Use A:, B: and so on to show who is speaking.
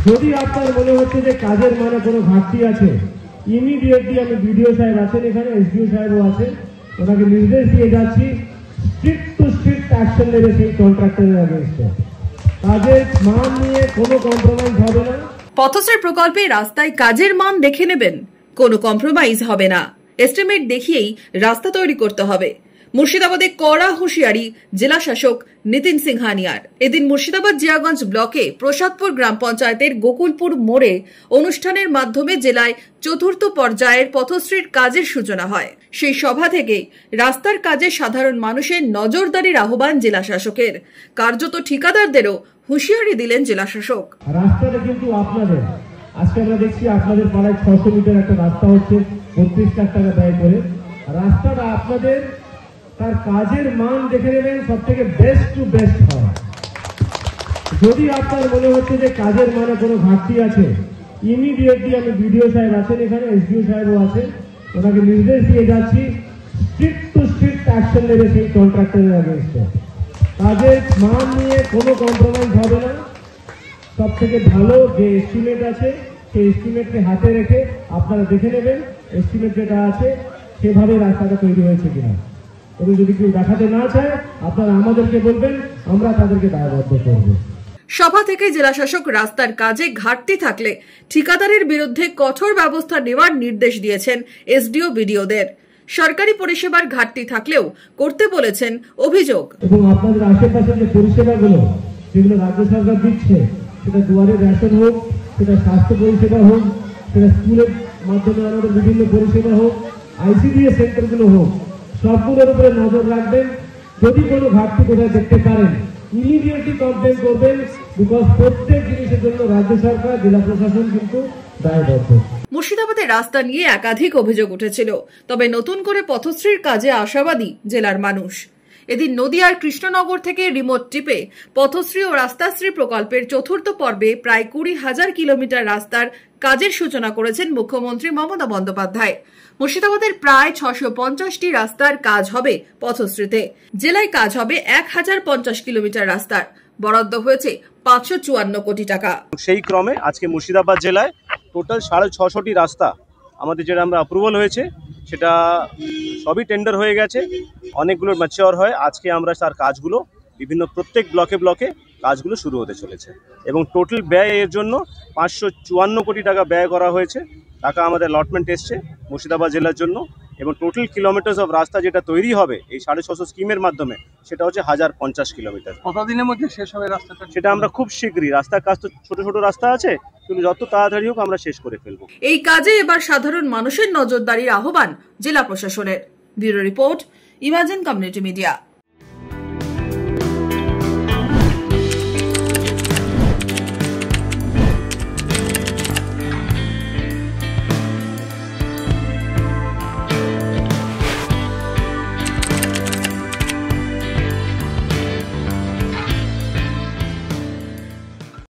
A: যদি আপনার মনে হচ্ছে যে কাজের মানে কোনো ঘাটতি আছে, ইমিডিয়েটলি আমি বিডিও সাহেব আছেন এখানে, এসডিও সাহেবও আছেন, ওনাকে নির্দেশ দিয়ে যাচ্ছি স্ট্রিক্ট টু স্ট্রিক্ট অ্যাকশন নেবে সেই কন্ট্রাক্টরের এগেইনস্টে। কাজের মান নিয়ে কোনো কম্প্রোমাইজ হবে না।
B: পথশ্রী প্রকল্পে রাস্তায় কাজের মান দেখে নেবেন, কোনো কম্প্রোমাইজ হবে না। এস্টিমেট দেখিয়েই রাস্তা তৈরি করতে হবে। মুর্শিদাবাদে কড়া হুঁশিয়ারি জেলা শাসক নিতিন সিংহানিয়ার। এদিন মুর্শিদাবাদ জিয়াগঞ্জ ব্লকে প্রসাদপুর গ্রাম পঞ্চায়েতের গোকুলপুর মোড়ে অনুষ্ঠানের মাধ্যমে জেলায় চতুর্থ পর্যায়ের পথশ্রীর কাজের সূচনা হয়। সেই সভা থেকে রাস্তার কাজে সাধারণ মানুষের নজরদারির আহ্বান জেলা শাসকের। কার্যত ঠিকাদারদেরও হুঁশিয়ারি দিলেন জেলা শাসক।
A: রাস্তাটা কিন্তু আপনাদের, আজকে আমরা দেখছি আপনাদের পাড়ায় 600 মিটার একটা রাস্তা হচ্ছে 32 লাখ টাকা ব্যয় করে। রাস্তাটা আপনাদের, তার কাজের মান দেখে নেবেন, সব থেকে বেস্ট টু বেস্ট হয়। যদি আপনার মনে হচ্ছে যে কাজের মানে কোনো ঘাটতি আছে, ইমিডিয়েটলি আমি বিডিও সাহেব আছেন এখানে, এসডিও সাহেবও আছেন, ওনাকে নির্দেশ দিয়ে যাচ্ছি স্ট্রিক্ট টু স্ট্রিক্ট অ্যাকশন নেবে সেই কন্ট্রাক্টরের এগেইনস্টে। কাজের মান নিয়ে কোনো কম্প্রোমাইজ হবে না। সব থেকে ভালো যে এস্টিমেট আছে সেই এস্টিমেটকে হাতে রেখে আপনারা দেখে নেবেন এস্টিমেট যেটা আছে সেভাবে রাস্তাটা তৈরি হয়েছে কিনা। এবং যদি কেউ দেখাতে না চায় আপনারা আমাদেরকে বলবেন, আমরা তাদেরকে দায়বদ্ধ করব।
B: সভা থেকে জেলা শাসক রাস্তার কাজে ঘাটতি থাকলে ঠিকাদারের বিরুদ্ধে কঠোর ব্যবস্থা নেওয়ার নির্দেশ দিয়েছেন এসডিও বিডিওদের। সরকারি পরিষেবার ঘাটতি থাকলেও করতে বলেছেন অভিযোগ।
A: এবং আপনাদের আশেপাশে যে পরিষেবাগুলো যেগুলো রাজ্য সরকার দিচ্ছে, সেটা দুয়ারে রেশন হোক, সেটা স্বাস্থ্য পরিষেবা হোক, সেটা স্কুলের মাধ্যমে আমাদের বিভিন্ন পরিষেবা হোক, আইসিডিএস সেন্টারগুলো হোক, সবগুলোর উপরে নজর রাখবেন। যদি কোনো ঘাটতি কোথায় দেখতে পারেন ইমিডিয়েটলি কমপ্লেন করবেন, বিকজ প্রত্যেক জিনিসের জন্য রাজ্য সরকার, জেলা প্রশাসন কিন্তু দায়বদ্ধ।
B: মুর্শিদাবাদের রাস্তা নিয়ে একাধিক অভিযোগ উঠেছিল, তবে নতুন করে পথশ্রীর কাজে আশাবাদী জেলার মানুষ। এদিন নদিয়ার কৃষ্ণনগর থেকে রিমোট টিপে পথশ্রী ও রাস্তাশ্রী প্রকল্পের চতুর্থ পর্বে প্রায় 20,000 কিলোমিটার রাস্তার কাজের সূচনা করেছেন মুখ্যমন্ত্রী মমতা বন্দ্যোপাধ্যায়। মুর্শিদাবাদের প্রায় 650টি রাস্তার কাজ হবে পথশ্রীতে। জেলায় কাজ হবে 1050 কিলোমিটার রাস্তার। বরাদ্দ হয়েছে 554 কোটি টাকা।
C: সেই ক্রমে আজকে মুর্শিদাবাদ জেলায় টোটাল 650টি রাস্তা আমাদের যেটা আমরা অ্যাপ্রুভাল হয়েছে, সেটা সবই টেন্ডার হয়ে গেছে, অনেকগুলো ম্যাচিওর হয়। আজকে আমরা তার কাজগুলো বিভিন্ন প্রত্যেক ব্লকে ব্লকে কাজগুলো শুরু হতে চলেছে এবং টোটাল ব্যয় এর জন্য 554 কোটি টাকা ব্যয় করা হয়েছে। টাকা আমাদের অ্যালটমেন্ট এসছে মুর্শিদাবাদ জেলার জন্য এবং টোটাল কিলোমিটার্স অফ রাস্তা যেটা তৈরি হবে এই 650 স্কিমের মাধ্যমে সেটা হচ্ছে 1050 কিলোমিটার।
D: কতদিনের মধ্যে শেষ হবে রাস্তাটা?
C: সেটা আমরা খুব শীঘ্রই, রাস্তার কাজ তো ছোট ছোট রাস্তা আছে, কিন্তু যত তাড়াতাড়ি হোক আমরা শেষ করে ফেলবো।
B: এই কাজে এবার সাধারণ মানুষের নজরদারির আহ্বান জেলা প্রশাসনের। Bureau report, imagine community media.